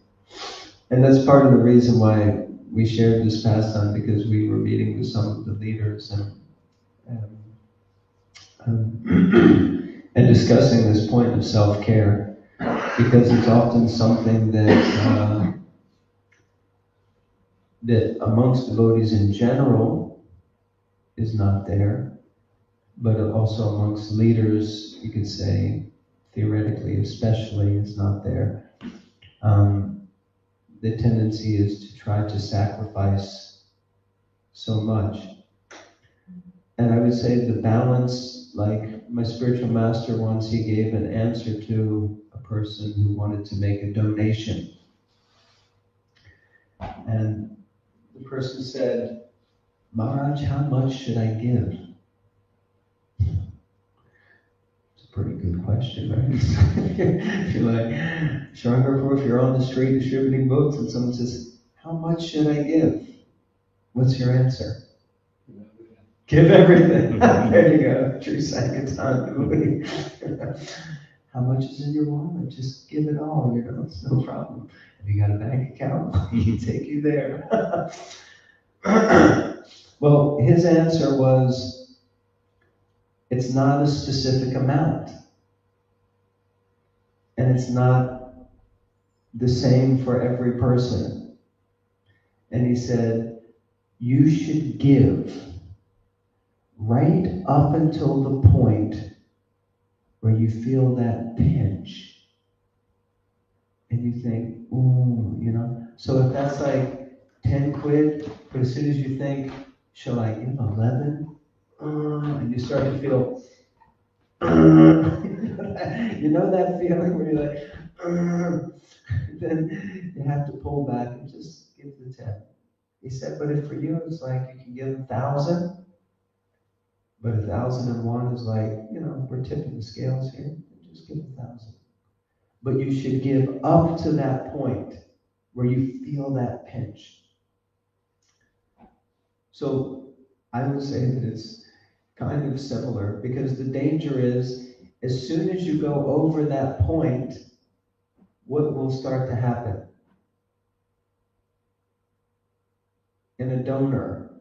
And that's part of the reason why we shared this pastime, because we were meeting with some of the leaders and discussing this point of self-care, because it's often something that that amongst devotees in general is not there, but also amongst leaders, you could say, theoretically especially, is not there. The tendency is to try to sacrifice so much. And I would say the balance, like my spiritual master once, he gave an answer to a person who wanted to make a donation. And the person said, Maharaj, how much should I give? It's a pretty good question, right? If you're like, Sharangar, if you're on the street distributing books and someone says, how much should I give? What's your answer? Give everything. There you go. True Sankirtan. How much is in your wallet? Just give it all, it's no problem. Have you got a bank account? He can take you there. Well, his answer was, it's not a specific amount. And it's not the same for every person. And he said, you should give right up until the point where you feel that pinch. And you think, ooh, So if that's like 10 quid, but as soon as you think, shall I give 11? And you start to feel, that feeling where you're like, then you have to pull back and just give the 10. He said, but if for you it's like you can give 1,000, but 1,001 is like, we're tipping the scales here. Just give 1,000. But you should give up to that point where you feel that pinch. So I would say that it's kind of similar, because the danger is, as soon as you go over that point, what will start to happen? In a donor,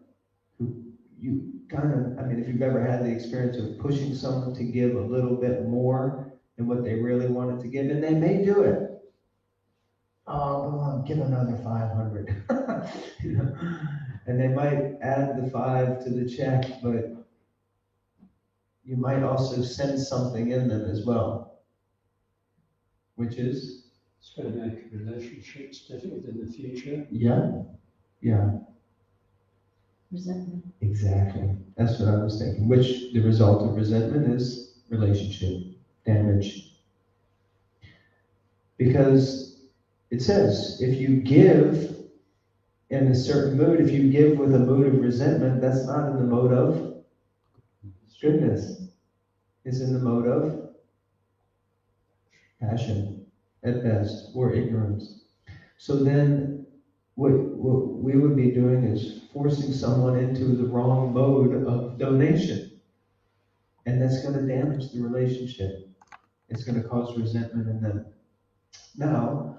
who you kind of, if you've ever had the experience of pushing someone to give a little bit more than what they really wanted to give, and they may do it. Oh, go on, give another 500. And they might add the 5 to the check, but you might also sense something in them as well, which is? It's going to make relationships difficult in the future. Yeah. Resentment. Exactly. That's what I was thinking. Which the result of resentment is relationship damage. Because it says, if you give in a certain mood, if you give with a mood of resentment, that's not in the mode of goodness. It's in the mode of passion, at best, or ignorance. So then what we would be doing is forcing someone into the wrong mode of donation. And that's going to damage the relationship. It's going to cause resentment in them. Now,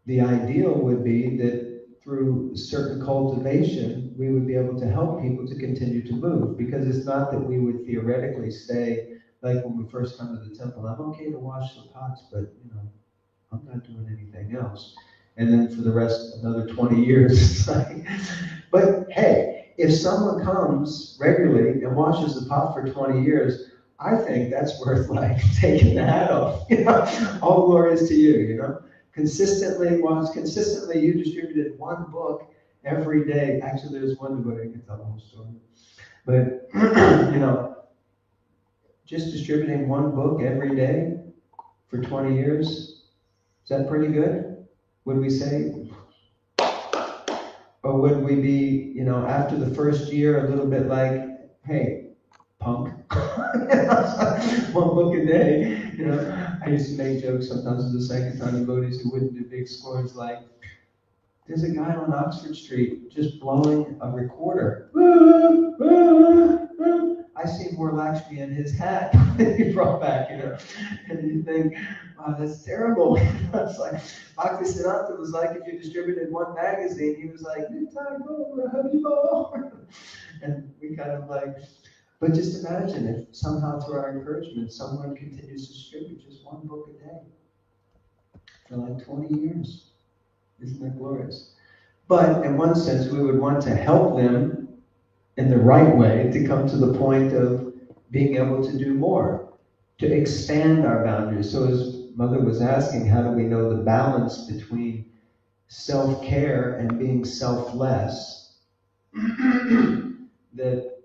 the ideal would be that through certain cultivation, we would be able to help people to continue to move, because it's not that we would theoretically say, like when we first come to the temple, I'm okay to wash the pots, but I'm not doing anything else. And then for the rest, another 20 years, it's like, but hey, if someone comes regularly and washes the pot for 20 years, I think that's worth like taking the hat off. All glory is to you, Consistently, you distributed one book every day. Actually, there's one book, I can tell the whole story. But, just distributing one book every day for 20 years, is that pretty good? Would we say? Or would we be, after the first year, a little bit like, hey, punk, one book a day, I used to make jokes sometimes with the Sankirtan devotees who wouldn't do big scores, like, there's a guy on Oxford Street just blowing a recorder. I see more Lakshmi in his hat that he brought back, And you think, wow, that's terrible. It's like, Bhaktisiddhanta was like, if you distributed one magazine, he was like, and we kind of like, but just imagine if somehow through our encouragement, someone continues to distribute just one book a day for like 20 years. Isn't that glorious? But in one sense, we would want to help them in the right way to come to the point of being able to do more, to expand our boundaries. So as Mother was asking, how do we know the balance between self-care and being selfless? That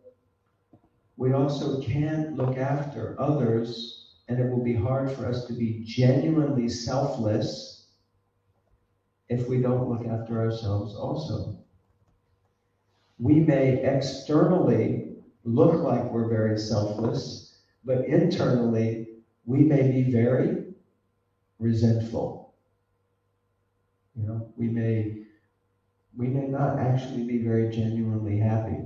we also can't look after others, and it will be hard for us to be genuinely selfless if we don't look after ourselves also. We may externally look like we're very selfless, but internally we may be very resentful. We may not actually be very genuinely happy.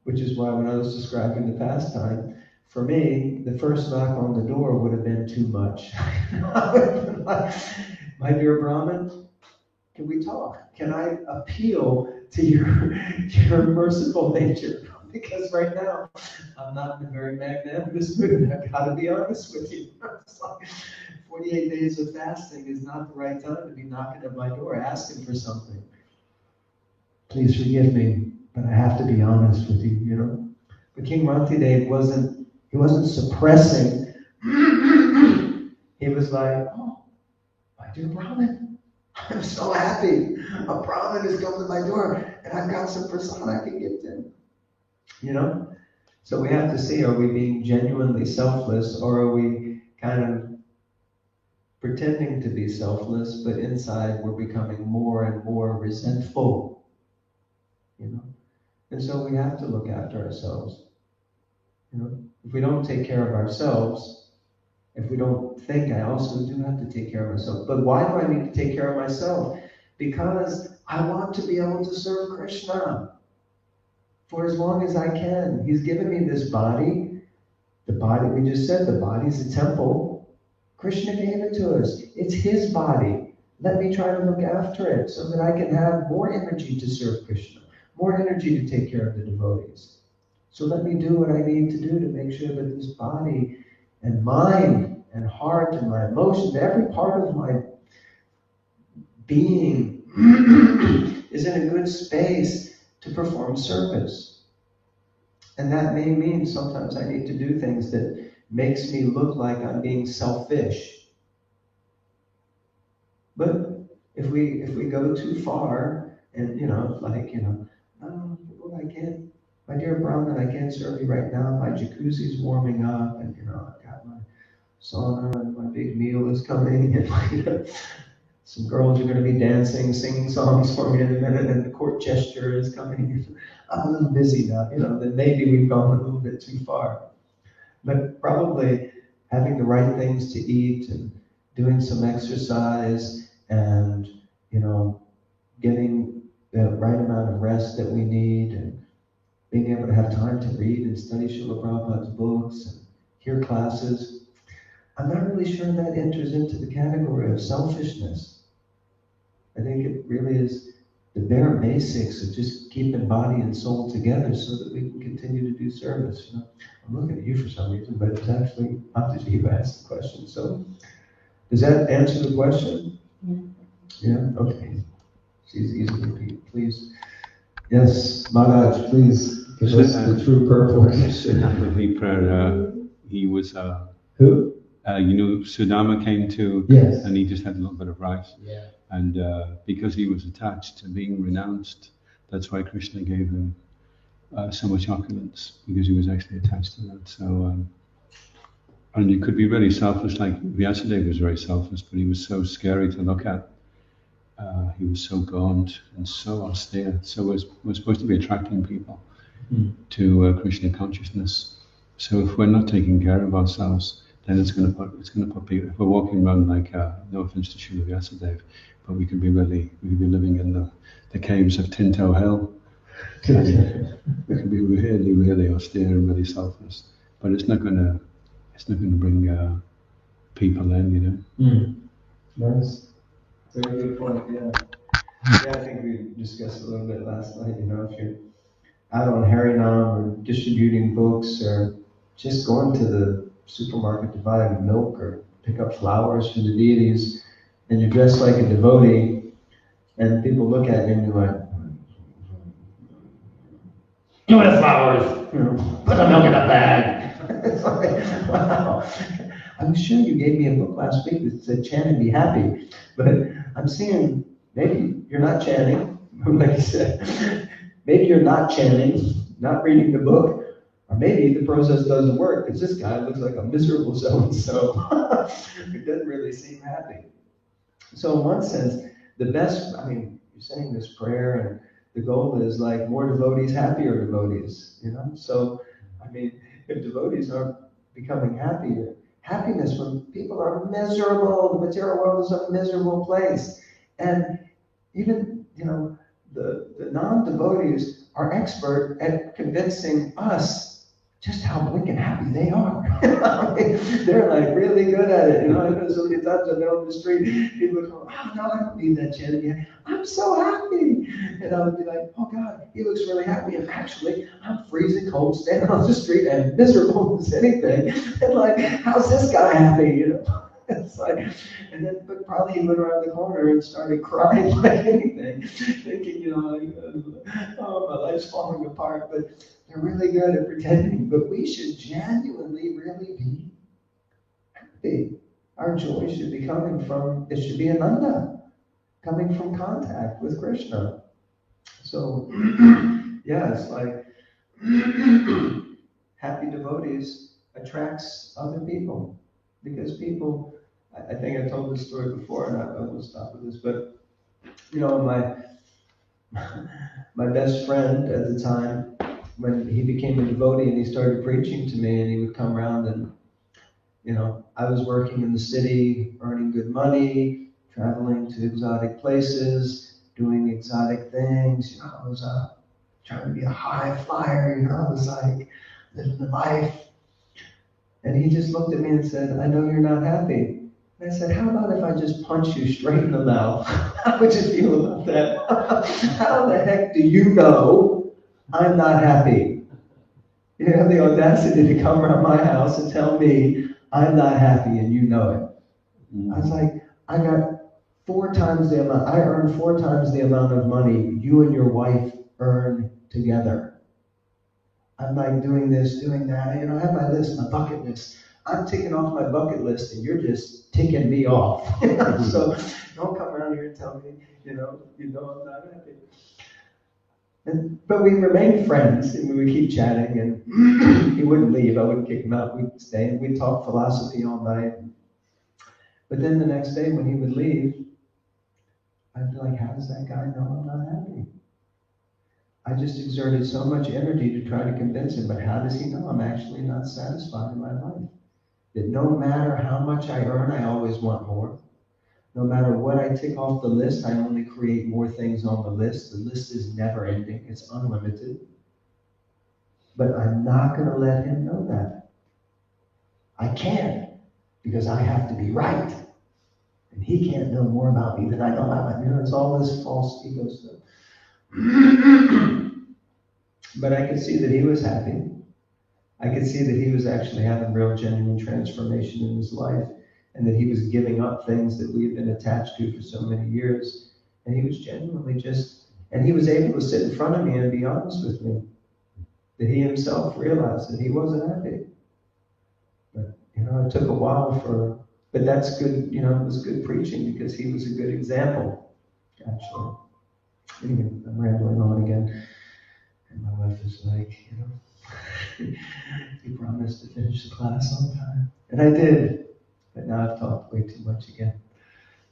Which is why when I was describing the pastime, for me, the first knock on the door would have been too much. I would have been like, my dear Brahmin, can we talk? Can I appeal to your merciful nature? Because right now, I'm not in a very magnanimous mood. I've got to be honest with you. It's like 48 days of fasting is not the right time to be knocking at my door asking for something. Please forgive me, but I have to be honest with you, But King Rantidev wasn't suppressing. He was like, oh, my dear Brahmin, I'm so happy. A Brahmin has come to my door, and I've got some prasad I can give to him. So we have to see, are we being genuinely selfless, or are we kind of pretending to be selfless, but inside we're becoming more and more resentful, And so we have to look after ourselves. If we don't take care of ourselves, if we don't think, I also do have to take care of myself. But why do I need to take care of myself? Because I want to be able to serve Krishna for as long as I can. He's given me this body. The body, we just said, the body's a temple. Krishna gave it to us. It's his body. Let me try to look after it so that I can have more energy to serve Krishna, more energy to take care of the devotees. So let me do what I need to do to make sure that this body and mind and heart and my emotions, every part of my being is in a good space to perform service. And that may mean sometimes I need to do things that makes me look like I'm being selfish. But if we go too far and, oh, I can't, my dear Brahmin, I can't serve you right now. My jacuzzi's warming up, and I've got my sauna, and my big meal is coming, and some girls are going to be dancing, singing songs for me in a minute, and the court gesture is coming. I'm a little busy now, then maybe we've gone a little bit too far. But probably having the right things to eat and doing some exercise and, getting the right amount of rest that we need and being able to have time to read and study Srila Prabhupada's books and hear classes. I'm not really sure that enters into the category of selfishness. I think it really is the bare basics of just keeping body and soul together so that we can continue to do service. I'm looking at you for some reason, but it's actually Mataji who asked the question. So, does that answer the question? Yeah? Okay. She's easy to repeat, please. Yes, Maharaj, please give us the true purport. He was Who? Sudama came to, yes, and he just had a little bit of rice. Yeah. And because he was attached to being renounced, that's why Krishna gave him so much opulence, because he was actually attached to that. So, and he could be really selfless, like Vyasadeva was very selfless, but he was so scary to look at. He was so gaunt and so austere. So we're supposed to be attracting people to Krishna consciousness. So if we're not taking care of ourselves, then it's going to put people. If we're walking around like no offense to Srila Vyasadeva, but we could be living in the caves of Tinto Hill, We can be really, really austere and really selfless, but it's not gonna bring people in, you know. Nice. Very good point, yeah. Yeah, I think we discussed a little bit last night, you know, if you're out on Harinam or distributing books or just going to the supermarket to buy milk or pick up flowers for the deities, and you're dressed like a devotee, and people look at you and you're like, give me the flowers, you know, put the milk in a bag. It's like, wow. I'm sure you gave me a book last week that said chant and be happy, but I'm seeing maybe you're not chanting, like you said. Maybe you're not chanting, not reading the book, or maybe the process doesn't work because this guy looks like a miserable so-and-so. It doesn't really seem happy. So in one sense, the best, I mean, you're saying this prayer and the goal is like more devotees, happier devotees, you know? So, I mean, if devotees aren't becoming happier, happiness when people are miserable, the material world is a miserable place. And even, you know, the non-devotees are expert at convincing us just how wicked happy they are. I mean, they're like really good at it. You know, I know so many times I go on the street, people would go, oh no, I don't need that chant again. I'm so happy. And I would be like, oh God, he looks really happy. And actually, I'm freezing cold, standing on the street and miserable as anything. And like, how's this guy happy? You know? It's like, and then, but probably he went around the corner and started crying like anything, thinking, you know, like, oh, my life's falling apart. But they're really good at pretending. But we should genuinely really be happy. Our joy should be coming from, it should be ananda, coming from contact with Krishna. So, yeah, it's like happy devotees attracts other people. Because people, I think I told this story before, and I will stop with this, but, you know, my best friend at the time, when he became a devotee and he started preaching to me, and he would come around and, you know, I was working in the city, earning good money, traveling to exotic places, doing exotic things, you know, I was trying to be a high flyer, you know, I was like living the life. And he just looked at me and said, I know you're not happy. And I said, how about if I just punch you straight in the mouth? How would you feel about that? How the heck do you know I'm not happy? You have the audacity to come around my house and tell me I'm not happy and you know it. I was like, I got 4 times the amount, I earned 4 times the amount of money you and your wife earn together. I'm like doing this, doing that. You know, I have my list, my bucket list. I'm ticking off my bucket list, and you're just ticking me off. So don't come around here and tell me, you know I'm not happy. But we remained friends, and we would keep chatting, and he wouldn't leave. I wouldn't kick him out. We'd stay, and we'd talk philosophy all night. But then the next day, when he would leave, I'd be like, how does that guy know I'm not happy? I just exerted so much energy to try to convince him, but how does he know I'm actually not satisfied in my life? That no matter how much I earn, I always want more. No matter what I tick off the list, I only create more things on the list. The list is never ending, it's unlimited. But I'm not going to let him know that. I can't, because I have to be right. And he can't know more about me than I know about him. You know, it's all this false ego stuff. But I could see that he was happy. I could see that he was actually having real genuine transformation in his life, and that he was giving up things that we had been attached to for so many years. And he was genuinely and he was able to sit in front of me and be honest with me. That he himself realized that he wasn't happy. But, you know, it took a while but that's good, you know, it was good preaching because he was a good example, actually. Anyway, I'm rambling on again. And my wife is like, you know, you promised to finish the class on time. And I did. But now I've talked way too much again.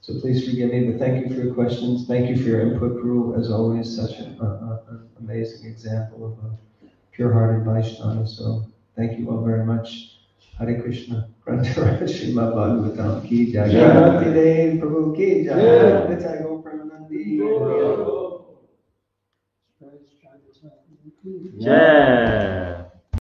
So please forgive me, but thank you for your questions. Thank you for your input, Guru. As always, such an amazing example of a pure-hearted Vaishnava. So thank you all very much. Hare Krishna. Grantaraj Srimad Bhagavatam ki jai. Bhakti Dev Prabhu ki jai. Nitai Go Premanandi. Jai.